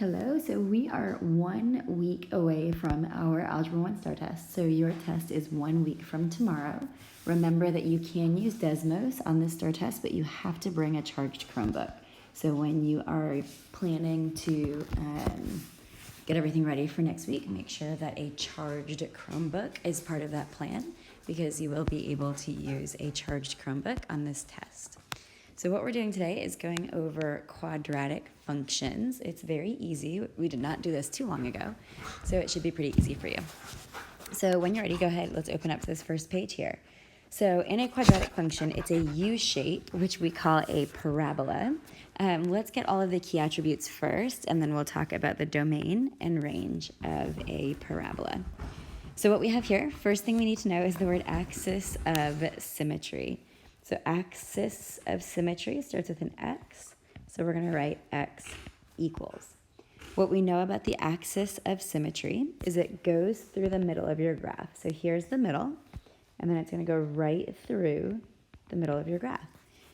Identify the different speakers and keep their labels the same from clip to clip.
Speaker 1: Hello, so we are 1 week away from our Algebra 1 STAR test. So your test is 1 week from tomorrow. Remember that you can use Desmos on this STAR test, but you have to bring a charged Chromebook. So when you are planning to get everything ready for next week, make sure that a charged Chromebook is part of that plan, because you will be able to use a charged Chromebook on this test. So what we're doing today is going over quadratic functions. It's very easy. We did not do this too long ago, so it should be pretty easy for you. So when you're ready, go ahead. Let's open up this first page here. So in a quadratic function, it's a U shape, which we call a parabola. Let's get all of the key attributes first, and then we'll talk about the domain and range of a parabola. So what we have here, first thing we need to know is the word axis of symmetry. So axis of symmetry starts with an X, so we're going to write X equals. What we know about the axis of symmetry is it goes through the middle of your graph. So here's the middle, and then it's going to go right through the middle of your graph.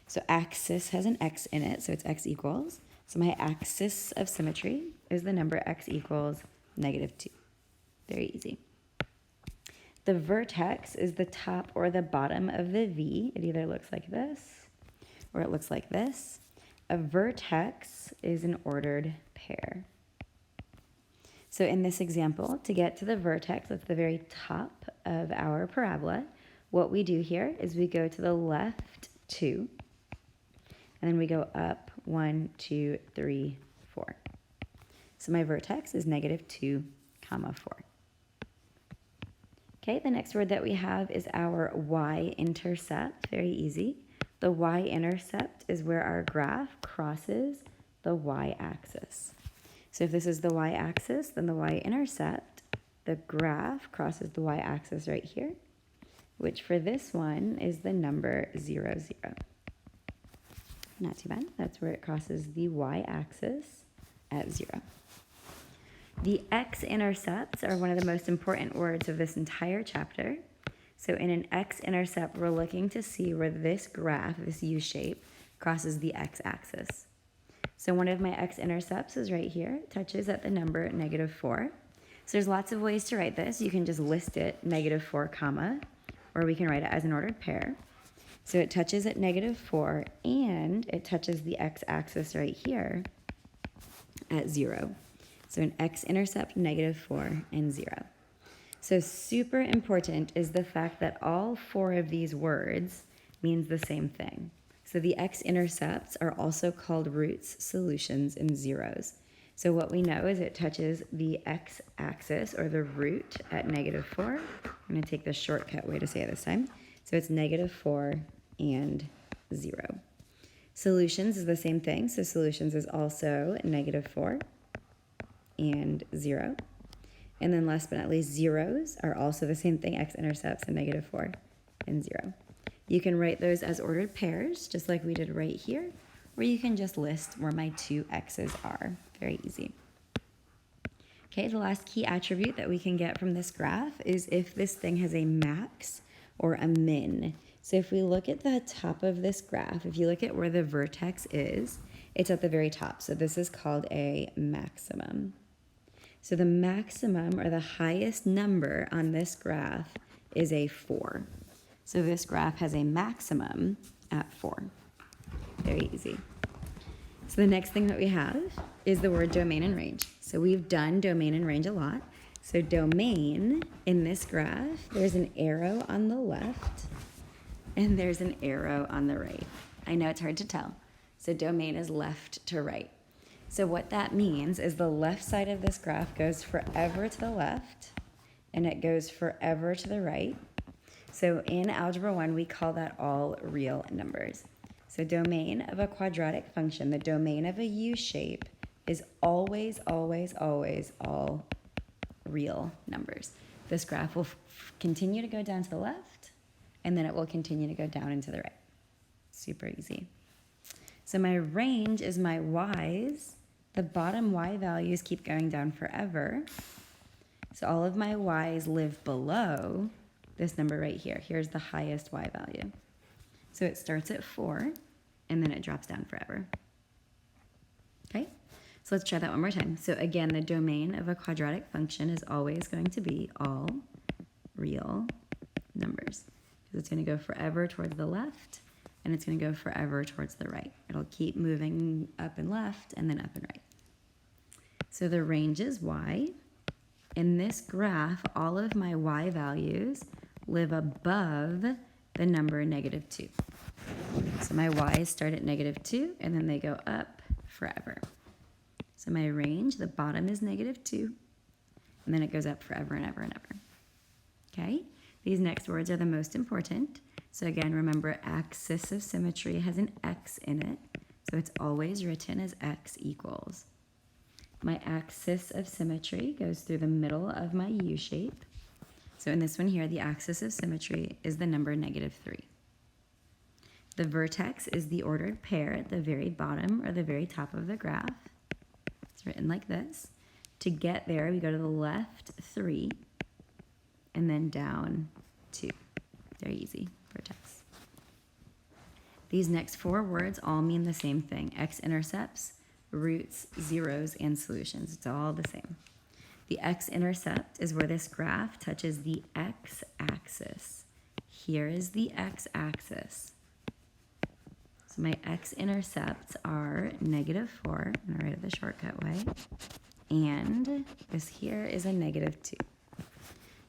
Speaker 1: So axis has an X in it, so it's X equals. So my axis of symmetry is the number X equals -2. Very easy. The vertex is the top or the bottom of the V. It either looks like this or it looks like this. A vertex is an ordered pair. So in this example, to get to the vertex, that's the very top of our parabola, what we do here is we go to the left 2, and then we go up 1, 2, 3, 4. So my vertex is -2, 4. Okay, the next word that we have is our Y-intercept. Very easy. The Y-intercept is where our graph crosses the Y-axis. So if this is the Y-axis, then the Y-intercept, the graph crosses the Y-axis right here, which for this one is the number 0, 0. Not too bad. That's where it crosses the Y-axis at 0. The X-intercepts are one of the most important words of this entire chapter. So in an X-intercept, we're looking to see where this graph, this U shape, crosses the X-axis. So one of my X-intercepts is right here. It touches at the number -4. So there's lots of ways to write this. You can just list it -4, comma, or we can write it as an ordered pair. So it touches at -4, and it touches the X-axis right here at 0. So an X-intercept, -4, and 0. So super important is the fact that all 4 of these words means the same thing. So the X-intercepts are also called roots, solutions, and zeros. So what we know is it touches the X-axis, or the root, at -4. I'm going to take the shortcut way to say it this time. So it's -4 and 0. Solutions is the same thing. So solutions is also -4 and 0. And then last but not least, zeros are also the same thing, X-intercepts, and -4 and 0. You can write those as ordered pairs, just like we did right here, or you can just list where my 2 X's are. Very easy. Okay, the last key attribute that we can get from this graph is if this thing has a max or a min. So if we look at the top of this graph, if you look at where the vertex is, it's at the very top. So this is called a maximum. So the maximum, or the highest number on this graph, is a 4. So this graph has a maximum at 4. Very easy. So the next thing that we have is the word domain and range. So we've done domain and range a lot. So domain, in this graph, there's an arrow on the left, and there's an arrow on the right. I know it's hard to tell. So domain is left to right. So what that means is the left side of this graph goes forever to the left, and it goes forever to the right. So in Algebra 1, we call that all real numbers. So domain of a quadratic function, the domain of a U shape, is always, always, always all real numbers. This graph will continue to go down to the left, and then it will continue to go down and to the right. Super easy. So my range is my y's. The bottom y values keep going down forever. So all of my y's live below this number right here. Here's the highest y value. So it starts at 4, and then it drops down forever. Okay? So let's try that one more time. So again, the domain of a quadratic function is always going to be all real numbers. Because it's going to go forever towards the left, and it's going to go forever towards the right. It'll keep moving up and left, and then up and right. So the range is y. In this graph, all of my y values live above the number -2. So my y's start at -2, and then they go up forever. So my range, the bottom is -2, and then it goes up forever and ever and ever. Okay? These next words are the most important. So again, remember, axis of symmetry has an x in it, so it's always written as x equals. My axis of symmetry goes through the middle of my U shape. So in this one here, the axis of symmetry is the number -3. The vertex is the ordered pair at the very bottom or the very top of the graph. It's written like this. To get there, we go to the left 3 and then down 2. Very easy, vertex. These next 4 words all mean the same thing. X-intercepts, roots, zeros, and solutions. It's all the same. The X-intercept is where this graph touches the x-axis. Here is the x-axis. So my x-intercepts are -4, I'm going to write it the shortcut way, and this here is a -2.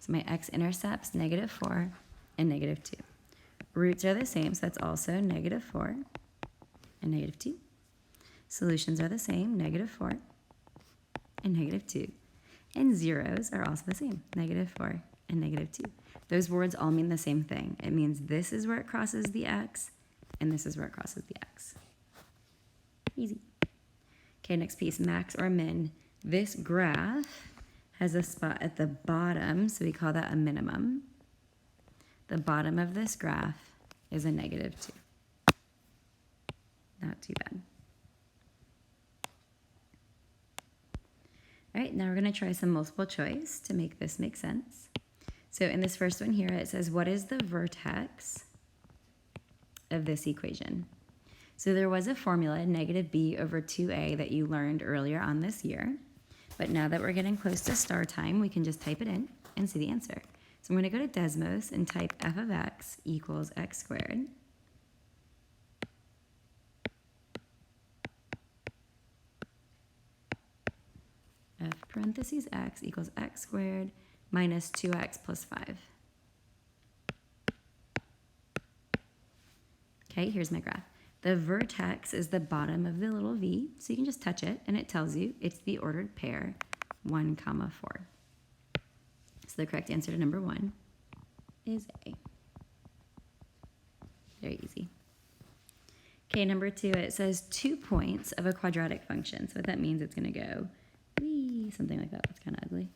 Speaker 1: So my x-intercepts, -4 and -2. Roots are the same, so that's also -4 and -2. Solutions are the same, -4 and -2. And zeros are also the same, -4 and -2. Those words all mean the same thing. It means this is where it crosses the x, and this is where it crosses the x. Easy. Okay, next piece, max or min. This graph has a spot at the bottom, so we call that a minimum. The bottom of this graph is a -2. Not too bad. All right, now we're going to try some multiple choice to make this make sense. So in this first one here, it says, what is the vertex of this equation? So there was a formula, -b/2a, that you learned earlier on this year. But now that we're getting close to star time, we can just type it in and see the answer. So I'm going to go to Desmos and type f of x equals x squared. F parentheses x equals x squared minus 2x plus 5. Okay, here's my graph. The vertex is the bottom of the little v, so you can just touch it, and it tells you it's the ordered pair 1, 4. So the correct answer to number 1 is A. Very easy. Okay, number 2, it says 2 points of a quadratic function. So what that means, it's going to go something like that. That's kind of ugly.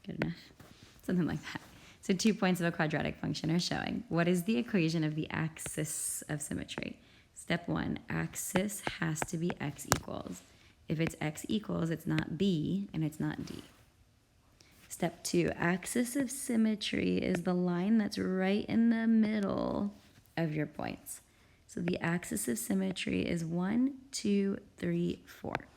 Speaker 1: Good enough. Something like that. So 2 points of a quadratic function are showing. What is the equation of the axis of symmetry? Step 1, axis has to be x equals. If it's x equals, it's not b and it's not d. Step 2, axis of symmetry is the line that's right in the middle of your points. So the axis of symmetry is 1, 2, 3, 4.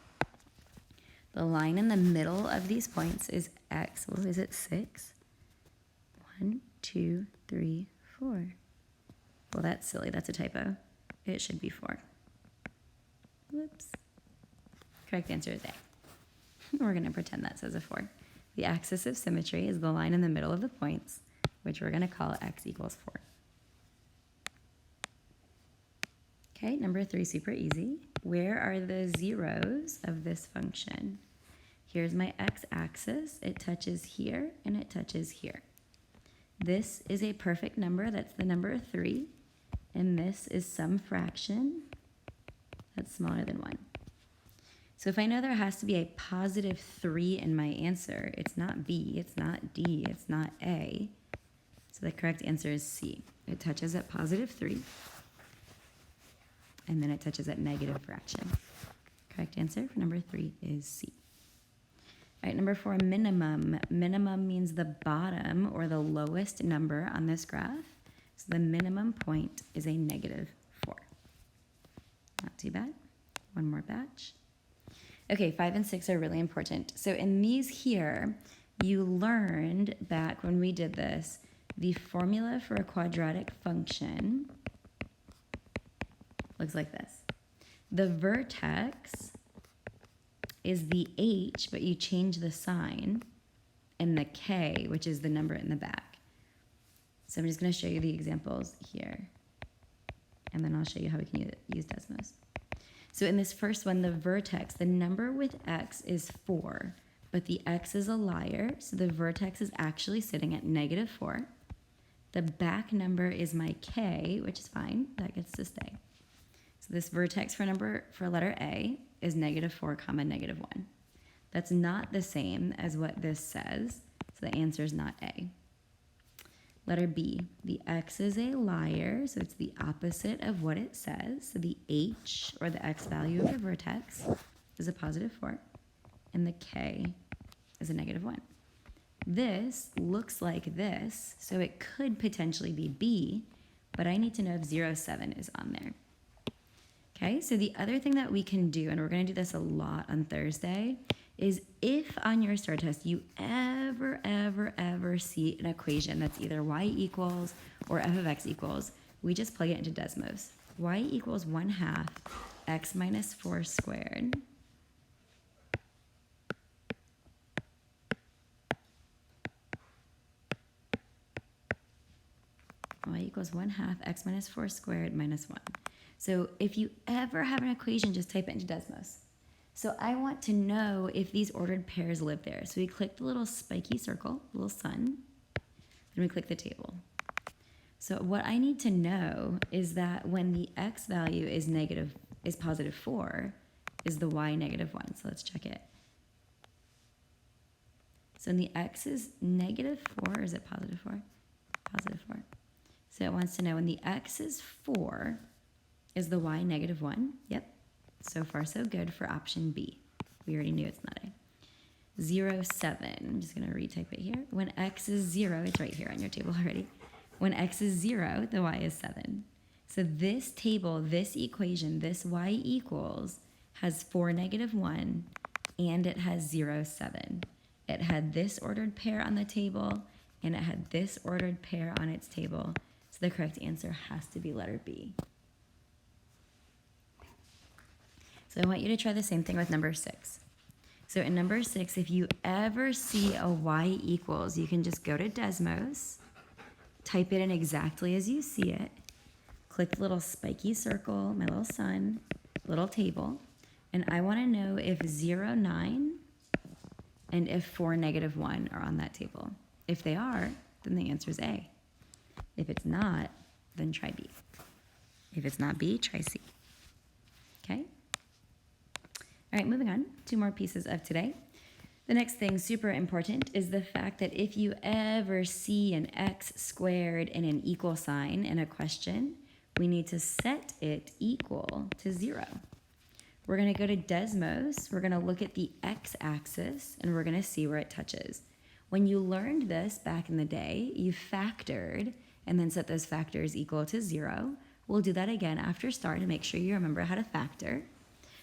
Speaker 1: The line in the middle of these points is x. Well, is it 6? 1, 2, 3, 4. Well, that's silly. That's a typo. It should be 4. Whoops. Correct answer is A. We're going to pretend that says a 4. The axis of symmetry is the line in the middle of the points, which we're going to call x equals 4. Okay, number 3, super easy. Where are the zeros of this function? Here's my x-axis. It touches here, and it touches here. This is a perfect number. That's the number 3. And this is some fraction that's smaller than 1. So if I know there has to be a positive 3 in my answer, it's not B, it's not D, it's not A. So the correct answer is C. It touches at positive 3. And then it touches at negative fraction. Correct answer for number 3 is C. All right, number 4, minimum. Minimum means the bottom or the lowest number on this graph. So the minimum point is a -4. Not too bad. One more batch. Okay, 5 and 6 are really important. So in these here, you learned back when we did this, the formula for a quadratic function looks like this. The vertex is the h, but you change the sign, and the k, which is the number in the back. So I'm just going to show you the examples here, and then I'll show you how we can use Desmos. So in this first one, the vertex, the number with x is 4, but the x is a liar, so the vertex is actually sitting at -4. The back number is my k, which is fine, that gets to stay. So this vertex for letter A is -4, -1. That's not the same as what this says, so the answer is not A. Letter B, the x is a liar, so it's the opposite of what it says. So the h, or the x value of the vertex, is a +4, and the k is a -1. This looks like this, so it could potentially be B, but I need to know if 0, 7 is on there. Okay, so the other thing that we can do, and we're going to do this a lot on Thursday, is if on your STAR test you ever see an equation that's either y equals or f of x equals, we just plug it into Desmos. Y equals 1/2 x minus 4 squared y equals 1/2 x minus 4 squared minus 1. So if you ever have an equation, just type it into Desmos. So I want to know if these ordered pairs live there. So we click the little spiky circle, little sun, then we click the table. So what I need to know is that when the x value is +4, is the y -1. So let's check it. So when the x is -4, or is it +4? +4. So it wants to know when the x is 4, is the y -1? Yep. So far, so good for option B. We already knew it's not A. 0, 7. I'm just going to retype it here. When x is 0, it's right here on your table already. When x is 0, the y is 7. So this table, this equation, this y equals, has 4, -1, and it has 0, 7. It had this ordered pair on the table, and it had this ordered pair on its table. So the correct answer has to be letter B. So I want you to try the same thing with number 6. So in number 6, if you ever see a y equals, you can just go to Desmos, type it in exactly as you see it, click the little spiky circle, my little sun, little table, and I want to know if 0, 9 and if 4, -1 are on that table. If they are, then the answer is A. If it's not, then try B. If it's not B, try C. Okay? All right, moving on. 2 more pieces of today. The next thing, super important, is the fact that if you ever see an x squared and an equal sign in a question, we need to set it equal to 0. We're going to go to Desmos. We're going to look at the x-axis, and we're going to see where it touches. When you learned this back in the day, you factored and then set those factors equal to 0. We'll do that again after STAR to make sure you remember how to factor.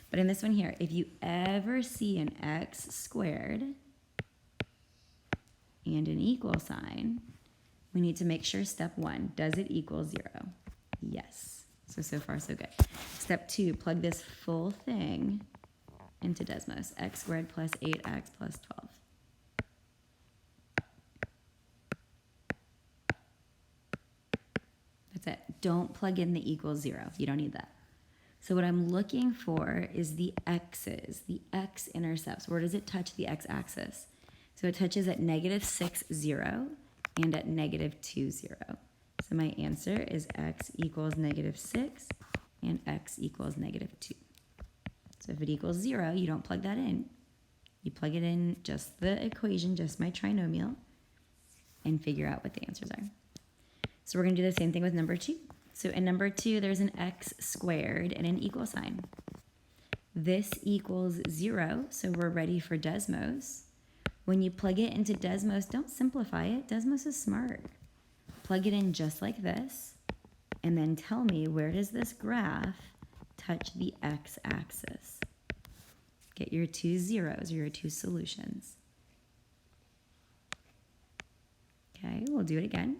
Speaker 1: But in this one here, if you ever see an x squared and an equal sign, we need to make sure step 1, does it equal 0? Yes. So far, so good. Step 2, plug this full thing into Desmos. X squared plus 8x plus 12. That's it. Don't plug in the equals 0. You don't need that. So what I'm looking for is the x's, the x-intercepts. Where does it touch the x-axis? So it touches at -6, 0 and at -2, 0. So my answer is x equals -6 and x equals -2. So if it equals 0, you don't plug that in. You plug it in just the equation, just my trinomial, and figure out what the answers are. So we're going to do the same thing with number 2. So in number 2, there's an x squared and an equal sign. This equals 0, so we're ready for Desmos. When you plug it into Desmos, don't simplify it. Desmos is smart. Plug it in just like this, and then tell me, where does this graph touch the x-axis. Get your two zeros, or your two solutions. Okay, we'll do it again.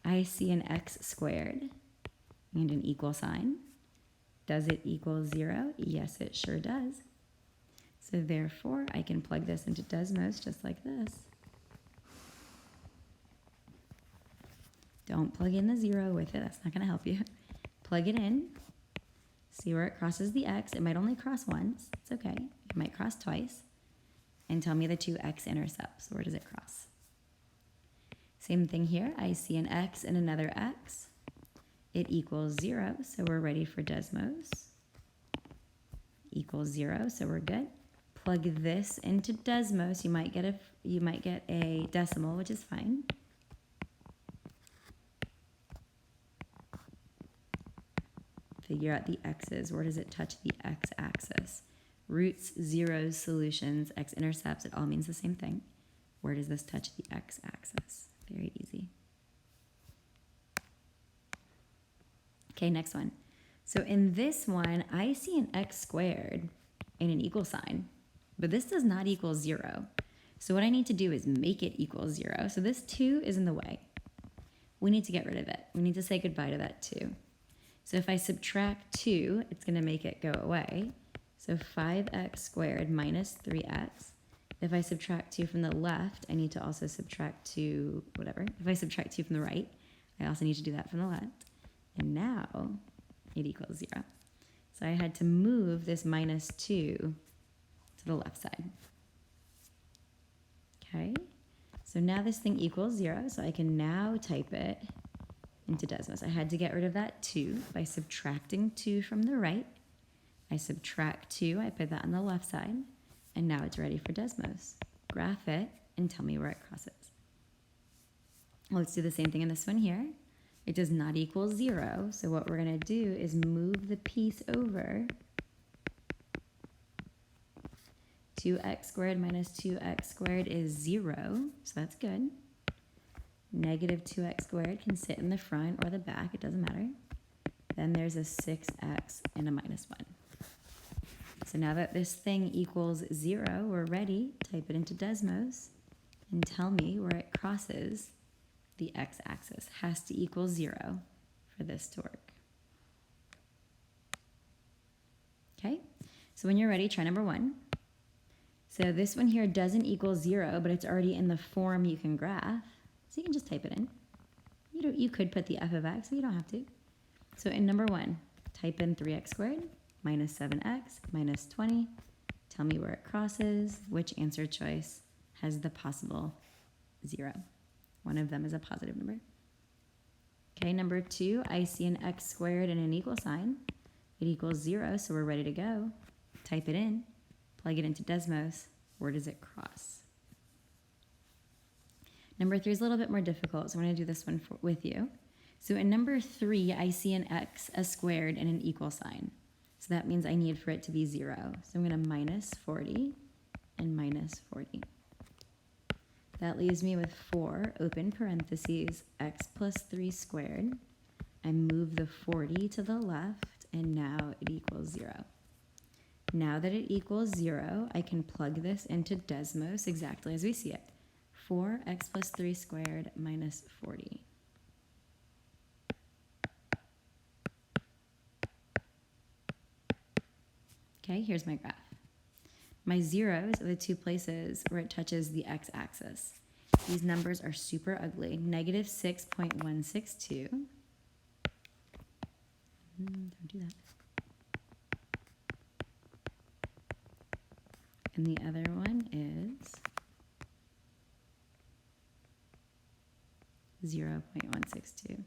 Speaker 1: I see an x squared and an equal sign. Does it equal 0? Yes, it sure does. So therefore, I can plug this into Desmos just like this. Don't plug in the 0 with it. That's not going to help you. Plug it in. See where it crosses the x. It might only cross once. It's okay. It might cross twice. And tell me the two x-intercepts. Where does it cross? Same thing here. I see an x and another x. It equals 0, so we're ready for Desmos. Equals 0, so we're good. Plug this into Desmos. You might get a decimal, which is fine. Figure out the x's. Where does it touch the x-axis? Roots, zeros, solutions, x-intercepts, it all means the same thing. Where does this touch the x-axis? Very easy. Okay, next one. So in this one, I see an x squared and an equal sign, but this does not equal 0. So what I need to do is make it equal 0. So this 2 is in the way. We need to get rid of it. We need to say goodbye to that 2. So if I subtract 2, it's going to make it go away. So 5x squared minus 3x. If I subtract 2 from the left, I need to also subtract 2, whatever. If I subtract 2 from the right, I also need to do that from the left. And now it equals 0. So I had to move this minus 2 to the left side. Okay, so now this thing equals 0, so I can now type it into Desmos. I had to get rid of that 2 by subtracting 2 from the right. I subtract 2, I put that on the left side, and now it's ready for Desmos. Graph it and tell me where it crosses. Well, let's do the same thing in this one here. It does not equal 0, so what we're going to do is move the piece over. 2x squared minus 2x squared is 0, so that's good. Negative 2x squared can sit in the front or the back, it doesn't matter. Then there's a 6x and a minus 1. So now that this thing equals 0, we're ready. Type it into Desmos and tell me where it crosses the x-axis. Has to equal 0 for this to work. Okay, so when you're ready, try number 1. So this one here doesn't equal 0, but it's already in the form you can graph. So you can just type it in. You could put the f of x, but you don't have to. So in number 1, type in 3x squared minus 7x minus 20. Tell me where it crosses. Which answer choice has the possible 0? One of them is a positive number. Okay, number 2, I see an x squared and an equal sign. It equals 0, so we're ready to go. Type it in, plug it into Desmos. Where does it cross? Number 3 is a little bit more difficult, so I'm going to do this one with you. So in number 3, I see an x, a squared, and an equal sign. So that means I need for it to be 0. So I'm going to minus 40 and minus 40. That leaves me with 4, open parentheses, x plus 3 squared. I move the 40 to the left, and now it equals 0. Now that it equals 0, I can plug this into Desmos exactly as we see it. 4x plus 3 squared minus 40. Okay, here's my graph. My zeros are the two places where it touches the x-axis. These numbers are super ugly. Negative 6.162. Don't do that. And the other one is 0.162.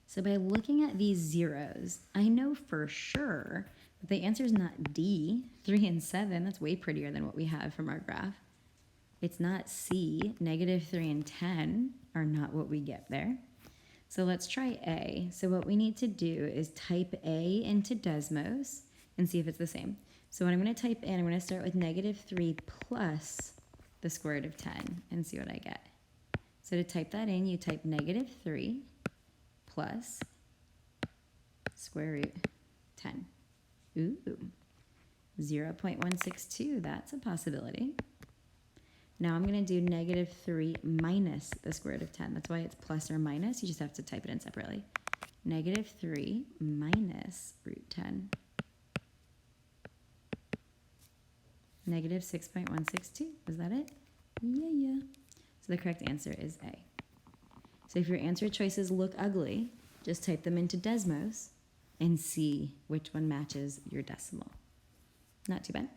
Speaker 1: So by looking at these zeros, I know for sure that the answer is not D, 3 and 7. That's way prettier than what we have from our graph. It's not C, negative 3 and 10 are not what we get there. So let's try A. So what we need to do is type A into Desmos and see if it's the same. So what I'm going to type in, I'm going to start with negative 3 plus the square root of 10 and see what I get. So to type that in, you type negative 3 plus square root 10. Ooh, 0.162, that's a possibility. Now I'm going to do negative 3 minus the square root of 10. That's why it's plus or minus. You just have to type it in separately. Negative 3 minus root 10. Negative 6.162. Is that it? Yeah. So the correct answer is A. So if your answer choices look ugly, just type them into Desmos and see which one matches your decimal. Not too bad.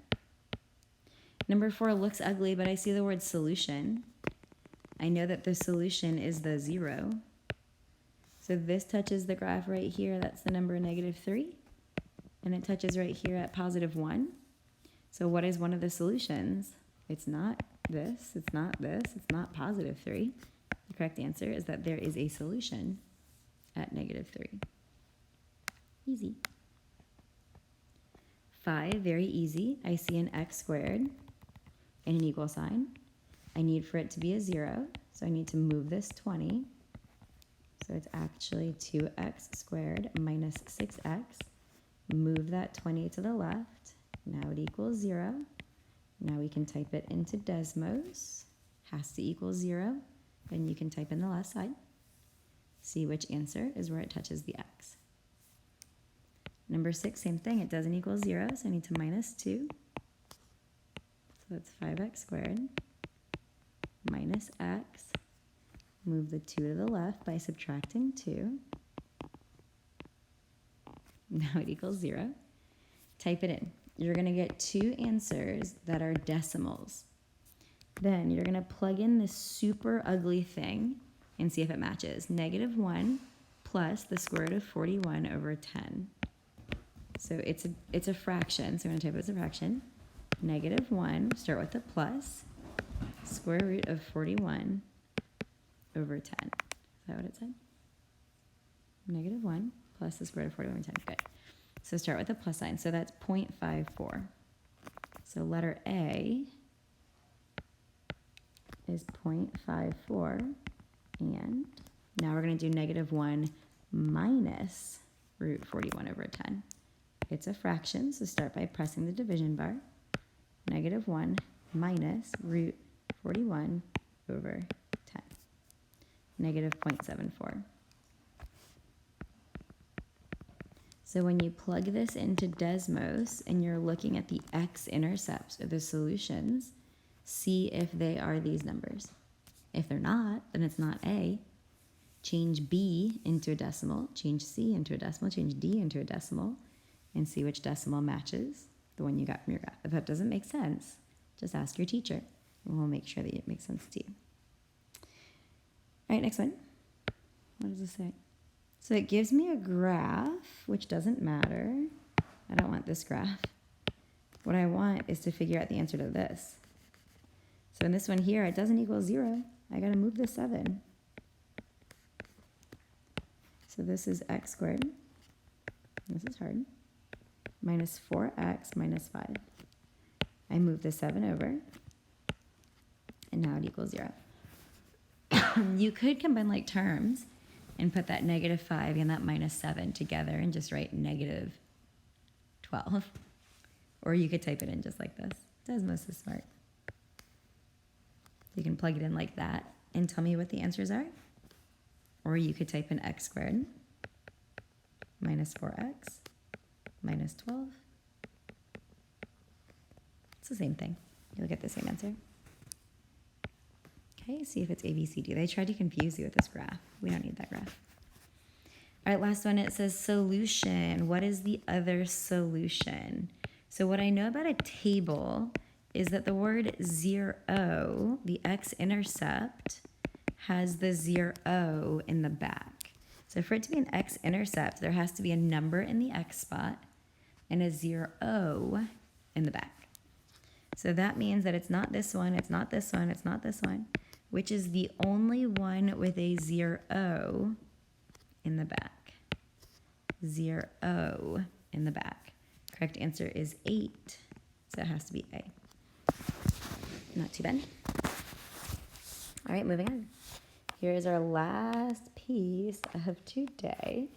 Speaker 1: Number 4 looks ugly, but I see the word solution. I know that the solution is the 0. So this touches the graph right here. That's the number negative 3. And it touches right here at positive 1. So what is one of the solutions? It's not this. It's not this. It's not positive 3. The correct answer is that there is a solution at negative 3. Easy. 5, very easy. I see an x squared and an equal sign. I need for it to be a 0, so I need to move this 20. So it's actually 2x squared minus 6x. Move that 20 to the left. Now it equals 0. Now we can type it into Desmos. Has to equal 0. Then you can type in the left side. See which answer is where it touches the x. Number 6, same thing. It doesn't equal 0, so I need to minus 2. So that's 5x squared minus x. Move the 2 to the left by subtracting 2. Now it equals 0. Type it in. You're going to get 2 answers that are decimals. Then you're going to plug in this super ugly thing and see if it matches. Negative 1 plus the square root of 41 over 10. So it's a fraction, so we're going to type it as a fraction. Negative 1, start with the plus, square root of 41 over 10. Is that what it said? Negative 1 plus the square root of 41 over 10. Good. So start with the plus sign. So that's 0.54. So letter A is 0.54. And now we're going to do negative 1 minus root 41 over 10. It's a fraction, so start by pressing the division bar. Negative 1 minus root 41 over 10. Negative 0.74. So when you plug this into Desmos and you're looking at the X-Intercepts or the solutions, see if they are these numbers. If they're not, then it's not A. Change B into a decimal, change C into a decimal, change D into a decimal, and see which decimal matches the one you got from your graph. If that doesn't make sense, just ask your teacher, and we'll make sure that it makes sense to you. All right, next one. What does this say? So it gives me a graph, which doesn't matter. I don't want this graph. What I want is to figure out the answer to this. So in this one here, it doesn't equal 0. I got to move the 7. So this is x squared. This is hard. Minus 4x minus 5. I move the 7 over. And now it equals 0. You could combine like terms and put that negative 5 and that minus 7 together and just write negative 12. Or you could type it in just like this. Desmos is smart. You can plug it in like that and tell me what the answers are. Or you could type in x squared minus 4x minus 12. It's the same thing. You'll get the same answer. Okay, see if it's A, B, C, D. They tried to confuse you with this graph. We don't need that graph. All right, last one. It says solution. What is the other solution? So what I know about a table is that the word 0, the X-intercept, has the 0 in the back. So for it to be an X-intercept, there has to be a number in the X spot and a 0 in the back. So that means that it's not this one, it's not this one, it's not this one, which is the only one with a 0 in the back. 0 in the back. Correct answer is 8, so it has to be A. Not too bad. All right, moving on. Here is our last piece of today.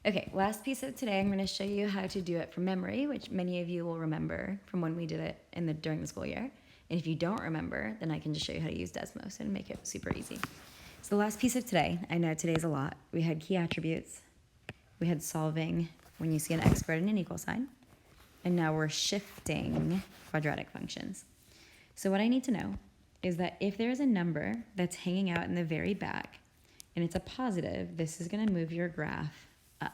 Speaker 1: Okay, last piece of today, I'm going to show you how to do it from memory, which many of you will remember from when we did it during the school year. And if you don't remember, then I can just show you how to use Desmos and make it super easy. So the last piece of today, I know today's a lot. We had key attributes. We had solving when you see an x squared and an equal sign. And now we're shifting quadratic functions. So what I need to know is that if there's a number that's hanging out in the very back and it's a positive, this is going to move your graph up.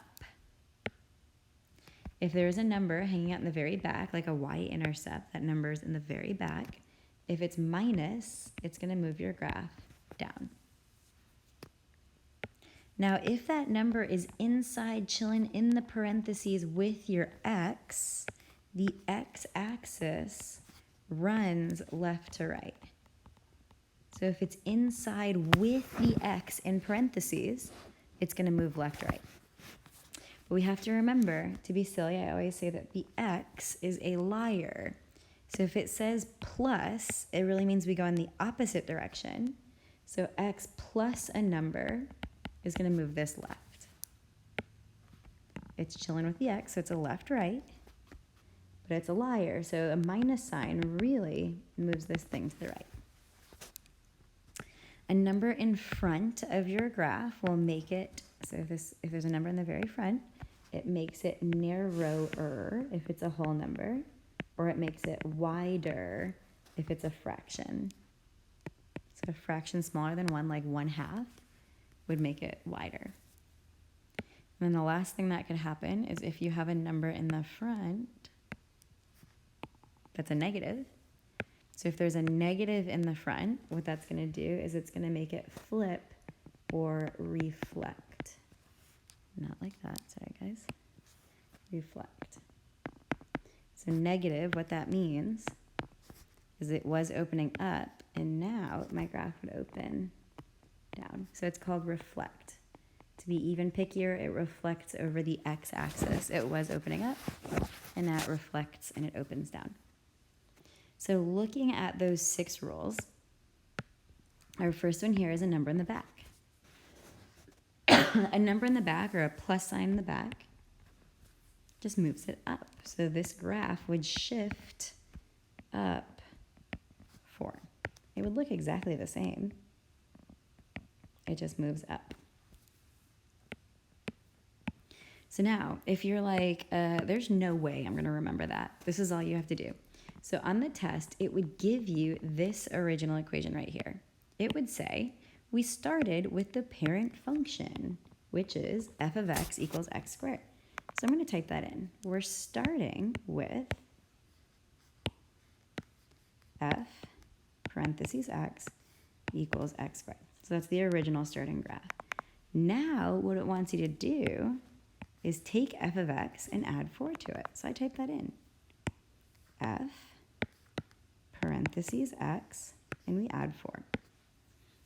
Speaker 1: If there's a number hanging out in the very back, like a Y-intercept, that number is in the very back. If it's minus, it's going to move your graph down. Now, if that number is inside, chilling in the parentheses with your x, the x-axis runs left to right. So if it's inside with the x in parentheses, it's going to move left to right. But we have to remember, to be silly, I always say that the x is a liar. So if it says plus, it really means we go in the opposite direction. So x plus a number is going to move this left. It's chilling with the x, so it's a left-right, but it's a liar. So a minus sign really moves this thing to the right. A number in front of your graph will make it, so if there's a number in the very front, it makes it narrower if it's a whole number, or it makes it wider if it's a fraction. So a fraction smaller than 1, like 1/2, would make it wider. And then the last thing that could happen is if you have a number in the front that's a negative. So if there's a negative in the front, what that's going to do is it's going to make it flip or reflect. Not like that, sorry guys. Reflect. So negative, what that means is it was opening up, and now my graph would open down. So it's called reflect. To be even pickier, it reflects over the x-axis. It was opening up, and now it reflects and it opens down. So looking at those 6 rules, our first one here is a number in the back. A number in the back, or a plus sign in the back, just moves it up. So this graph would shift up 4. It would look exactly the same. It just moves up. So now, if you're like, there's no way I'm going to remember that, this is all you have to do. So on the test, it would give you this original equation right here. It would say, we started with the parent function, which is f of x equals x squared. So I'm going to type that in. We're starting with f parentheses x equals x squared. So that's the original starting graph. Now, what it wants you to do is take f of x and add 4 to it. So I type that in. F parentheses x, and we add 4.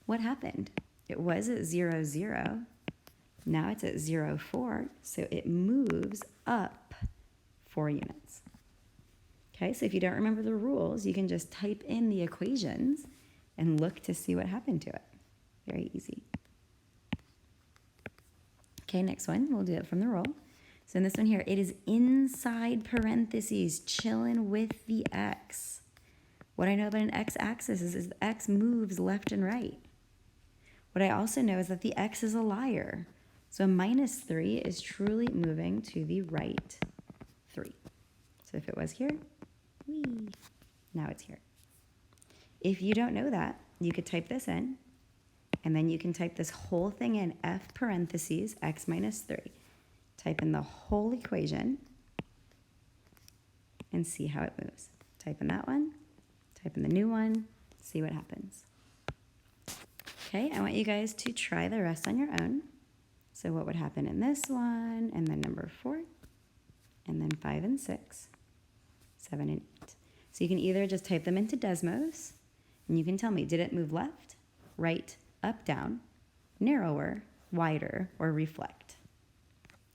Speaker 1: What happened? It was at 0, 0. Now it's at 0, 4, so it moves up 4 units. Okay, so if you don't remember the rules, you can just type in the equations and look to see what happened to it. Very easy. Okay, next one, we'll do it from the rule. So in this one here, it is inside parentheses, chilling with the x. What I know about an x-axis is the x moves left and right. What I also know is that the x is a liar. So minus 3 is truly moving to the right 3. So if it was here, whee, now it's here. If you don't know that, you could type this in, and then you can type this whole thing in, f parentheses x minus 3. Type in the whole equation and see how it moves. Type in that one, type in the new one, see what happens. Okay, I want you guys to try the rest on your own. So what would happen in this one, and then number 4, and then 5 and 6, 7 and 8. So you can either just type them into Desmos, and you can tell me, did it move left, right, up, down, narrower, wider, or reflect?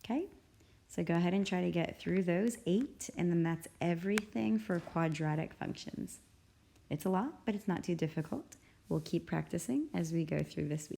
Speaker 1: Okay, so go ahead and try to get through those 8, and then that's everything for quadratic functions. It's a lot, but it's not too difficult. We'll keep practicing as we go through this week.